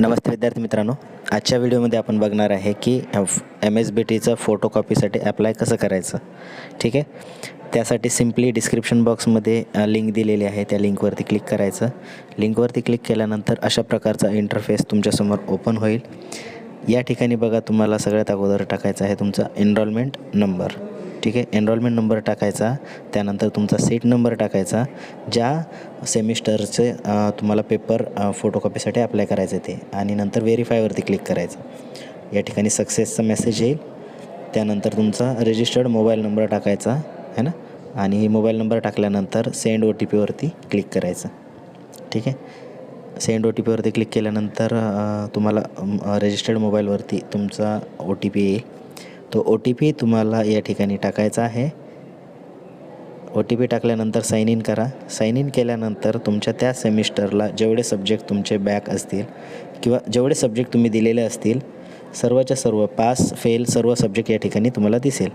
नमस्ते विद्यार्थी मित्रांनो, आजच्या व्हिडिओमध्ये आपण बघणार आहे की MSBTचं फोटोकॉपीसाठी अप्लाय कसं करायचं. ठीक आहे. त्यासाठी सिम्पली डिस्क्रिप्शन बॉक्समध्ये लिंक दिलेली आहे, त्या लिंकवरती क्लिक करायचं. लिंकवरती क्लिक केल्यानंतर अशा प्रकारचा इंटरफेस तुमच्यासमोर ओपन होईल. या ठिकाणी बघा, तुम्हाला सगळ्यात अगोदर टाकायचा आहे तुमचा एनरोलमेंट नंबर. ठीक आहे. एनरोलमेंट नंबर टाकायचा, त्यानंतर तुमचा सीट नंबर टाकायचा, ज्या सेमिस्टरचे तुम्हाला पेपर फोटोकॉपीसाठी अप्लाय करायचं आहे ते, आणि नंतर व्हेरीफायवरती क्लिक करायचं. या ठिकाणी सक्सेसचा मेसेज येईल. त्यानंतर तुमचा रजिस्टर्ड मोबाईल नंबर टाकायचा आहे ना, आणि मोबाईल नंबर टाकल्यानंतर सेंड OTP वरती क्लिक करायचं. ठीक आहे. सेंड OTP वरती क्लिक केल्यानंतर तुम्हाला रजिस्टर्ड मोबाईलवरती तुमचा OTP येईल. तो OTP तुम्हाला या ठिकाणी टाकायचा आहे. OTP टाकल्यानंतर साइन इन करा. साइन इन केल्यानंतर तुमच्या त्या सेमिस्टरला जेवढे सब्जेक्ट तुमचे बॅक असतील किंवा जेवढे सब्जेक्ट तुम्ही दिलेले असतील, सर्वच्या सर्व पास फेल सर्व सब्जेक्ट या ठिकाणी तुम्हाला दिसेल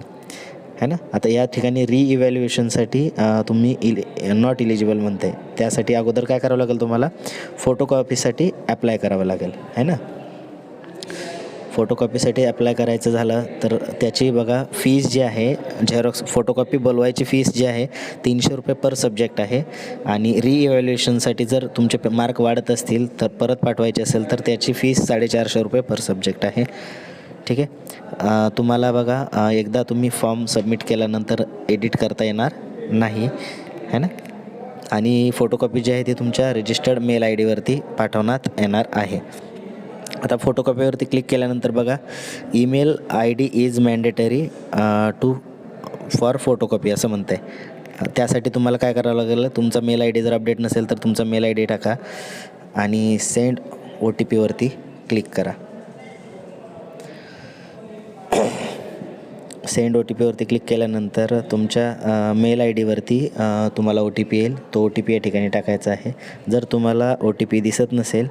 है ना. आता या ठिकाणी इव्हॅल्युएशनसाठी तुम्ही नॉट इलिजिबल म्हणते, त्यासाठी अगोदर काय करावं लागेल, तुम्हाला फोटोकॉपीसाठी अप्लाय करावं लागेल है ना. फोटोकॉपीसाठी अप्लाय करायचं झालं तर त्याची बघा फीस जी आहे, झेरॉक्स फोटोकॉपी बोलवायची फीस जी आहे 300 रुपये पर सब्जेक्ट आहे. आणि इव्हॅल्युएशनसाठी जर तुमचे मार्क वाढत असतील तर परत पाठवायचे असेल तर त्याची फीस 450 रुपये पर सब्जेक्ट आहे. ठीक आहे. तुम्हाला बघा एकदा तुम्ही फॉर्म सबमिट केल्यानंतर एडिट करता येणार नाही है ना. आणि फोटोकॉपी जी आहे ती तुमच्या रजिस्टर्ड मेल ID वरती पाठवण्यात येणार आहे. आता फोटोकॉपीवरती क्लिक केल्यानंतर बघा, email ID is mandatory to for photocopy असं म्हणतं आहे. त्यासाठी तुम्हाला काय करावं लागेल, तुमचा मेल ID जर अपडेट नसेल तर तुमचा मेल ID टाका आणि सेंड OTP वरती क्लिक करा. सेंड OTP वरती क्लिक केल्यानंतर तुमच्या मेल ID वरती तुम्हाला OTP येईल. तो OTP या ठिकाणी टाकायचा आहे. जर तुम्हाला OTP दिसत नसेल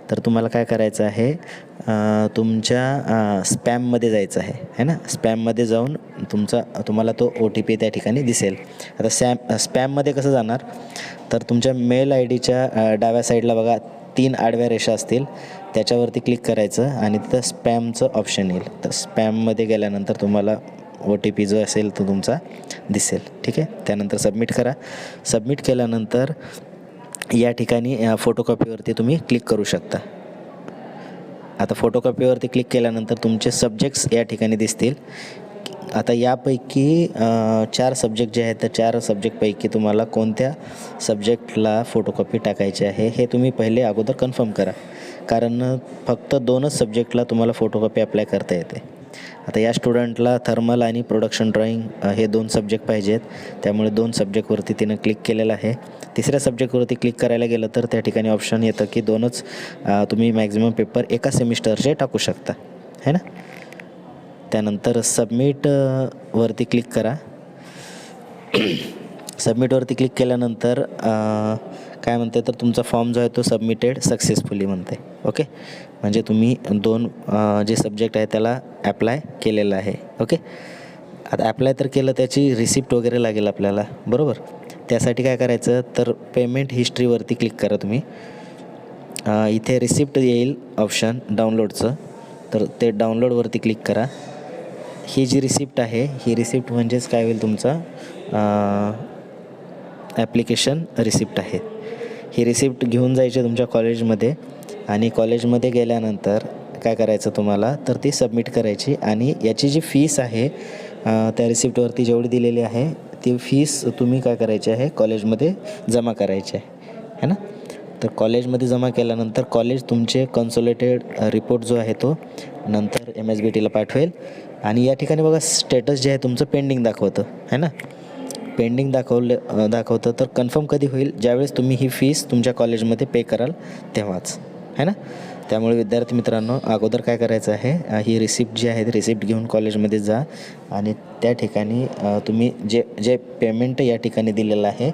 तर तुम्हाला काय करायचं आहे, तुमच्या स्पॅममध्ये जायचं आहे ना. स्पॅममध्ये जाऊन तुम्हाला तो OTP त्या ठिकाणी दिसेल. आता स्पॅममध्ये कसं जाणार, तर तुमच्या मेल IDच्या डाव्या साईडला बघा 3 आडव्या रेषा असतील, त्याच्यावरती क्लिक करायचं आणि तिथं स्पॅमचं ऑप्शन येईल. तर स्पॅममध्ये गेल्यानंतर तुम्हाला OTP जो असेल तो तुमचा दिसेल. ठीक आहे. त्यानंतर सबमिट करा. सबमिट केल्यानंतर या ठिकाणी फोटोकॉपीवरती तुम्ही क्लिक करू शकता. आता फोटोकॉपीवरती क्लिक केल्यानंतर तुमचे सब्जेक्ट्स या ठिकाणी दिसतील. आता यापैकी 4 सब्जेक्ट जे आहेत, त्या 4 सब्जेक्टपैकी तुम्हाला कोणत्या सब्जेक्टला फोटोकॉपी टाकायची आहे हे तुम्ही पहिले अगोदर कन्फर्म करा, कारण फक्त 2च सब्जेक्टला तुम्हाला फोटोकॉपी अप्लाय करता येते. आता या स्टुडंटला थर्मल आणि प्रोडक्शन ड्रॉईंग हे 2 सब्जेक्ट पाहिजेत, त्यामुळे 2 सब्जेक्टवरती तिनं क्लिक केलेलं आहे. तिसऱ्या सब्जेक्टवरती क्लिक करायला गेलं तर त्या ठिकाणी ऑप्शन येतं की 2च तुम्ही मॅक्झिमम पेपर एका सेमिस्टरचे टाकू शकता है ना. त्यानंतर सबमिट वरती क्लिक करा. सबमिटवरती क्लिक केल्यानंतर काय म्हणते, तर तुमचा फॉर्म जो आहे तो सबमिटेड सक्सेसफुली म्हणते. ओके, म्हणजे तुम्ही 2 जे सब्जेक्ट आहे त्याला ॲप्लाय केलेलं आहे. ओके. आता ॲप्लाय तर केलं, त्याची रिसिप्ट वगैरे लागेल आपल्याला, बरोबर. त्यासाठी काय करायचं, तर पेमेंट हिस्ट्रीवरती क्लिक करा तुम्ही. इथे रिसिप्ट येईल ऑप्शन डाउनलोडचं, तर ते डाउनलोडवरती क्लिक करा. ही जी रिसिप्ट आहे, ही रिसिप्ट म्हणजेच काय होईल, तुमचा ॲप्लिकेशन रिसिप्ट आहे. ही रिसिप्ट घेऊन जायची तुमच्या कॉलेजमध्ये, आणि कॉलेजमध्ये गेल्यानंतर काय करायचं तुम्हाला, तर ती सबमिट करायची. आणि याची जी फीस आहे त्या रिसिप्टवरती जेवढी दिलेली आहे ती फीस तुम्ही काय करायची आहे, कॉलेजमध्ये जमा करायची आहे ना. तर कॉलेजमध्ये जमा केल्यानंतर कॉलेज तुमचे कन्सोलेटेड रिपोर्ट जो आहे तो नंतर MSBTला पाठवेल. आणि या ठिकाणी बघा स्टेटस जे आहे तुमचं पेंडिंग दाखवतं है ना. पेंडिंग दाखवतं तर कन्फर्म कधी होईल, ज्यावेळेस तुम्ही ही फीस तुमच्या कॉलेजमध्ये पे कराल तेव्हाच है ना. त्यामुळे विद्यार्थी मित्रांनो, अगोदर काय करायचं आहे, ही रिसिप्ट जी आहे ती रिसिप्ट घेऊन कॉलेजमध्ये जा, आणि त्या ठिकाणी तुम्ही जे पेमेंट या ठिकाणी दिलेलं आहे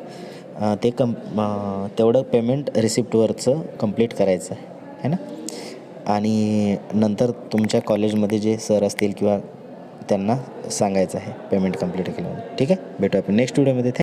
ते तेवढं पेमेंट रिसिप्टवरचं कंप्लीट करायचं आहे ना. आणि नंतर तुमच्या कॉलेजमध्ये जे सर असतील किंवा त्यांना सांगायचं आहे पेमेंट कंप्लीट केल्यावर. ठीक आहे. भेटू आपण नेक्स्ट व्हिडिओमध्ये.